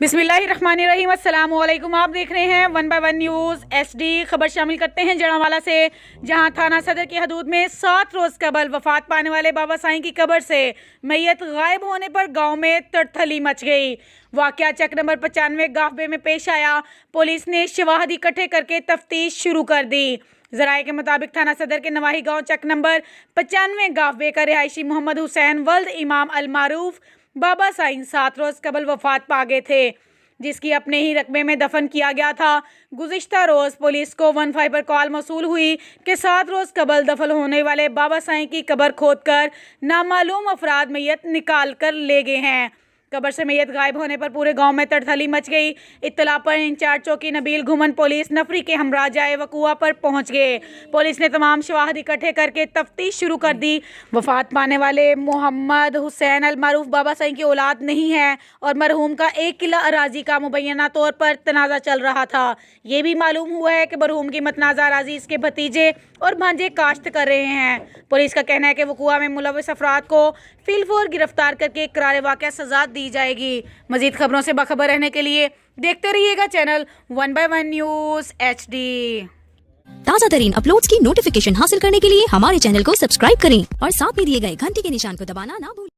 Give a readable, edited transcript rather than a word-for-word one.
बिस्मिल्लाहिर्रहमानिर्रहीम। अस्सलाम वालेकुम। आप देख रहे हैं 1 बाय 1 न्यूज़ HD। खबर शामिल करते हैं जड़ांवाला से, जहां थाना सदर की हदूद में 7 रोज़ कबल वफात पाने वाले बाबा साईं की कब्र से मैयत गायब होने पर गांव में तड़तली मच गई। वाकया चक नंबर 95 गाफबे में पेश आया। पुलिस ने शवाहद इकट्ठे करके तफ्तीश शुरू कर दी। जराये के मुताबिक थाना सदर के नवाही गांव चक नंबर 95 गाफबे का रिहायशी मोहम्मद हुसैन वल्द इमाम अल मारूफ बाबा साईं 7 रोज़ कबल वफात पा गए थे, जिसकी अपने ही रकबे में दफन किया गया था। गुज़िश्ता रोज़ पुलिस को 15 पर कॉल मौसूल हुई कि 7 रोज़ कबल दफन होने वाले बाबा साईं की कब्र खोदकर नामालूम अफराद मैयत निकाल कर ले गए हैं। कब्र से मैयत गायब होने पर पूरे गांव में तड़तली मच गई। इत्तला पर इंचार्ज चौकी नबील घुमन पुलिस नफरी के हमरा जाए वकुआ पर पहुंच गए। पुलिस ने तमाम शवाहद इकट्ठे करके तफ्तीश शुरू कर दी। वफात पाने वाले मोहम्मद हुसैन अल मारूफ बाबा साईं की औलाद नहीं है और मरहूम का 1 किला अराजी का मुबैना तौर पर तनाज़ा चल रहा था। ये भी मालूम हुआ है कि मरहूम की मतनाज़ा अराजी इसके भतीजे और भांजे काश्त कर रहे हैं। पुलिस का कहना है कि वकुआ में मुलविस अफराद को फिलफोर गिरफ्तार करके इकरार वाक़या सजा दी जाएगी। मजीद खबरों से बाखबर रहने के लिए देखते रहिएगा चैनल 1 बाय 1 न्यूज़ HD। ताज़ा तरीन अपलोड्स की नोटिफिकेशन हासिल करने के लिए हमारे चैनल को सब्सक्राइब करें और साथ में दिए गए घंटी के निशान को दबाना ना भूलें।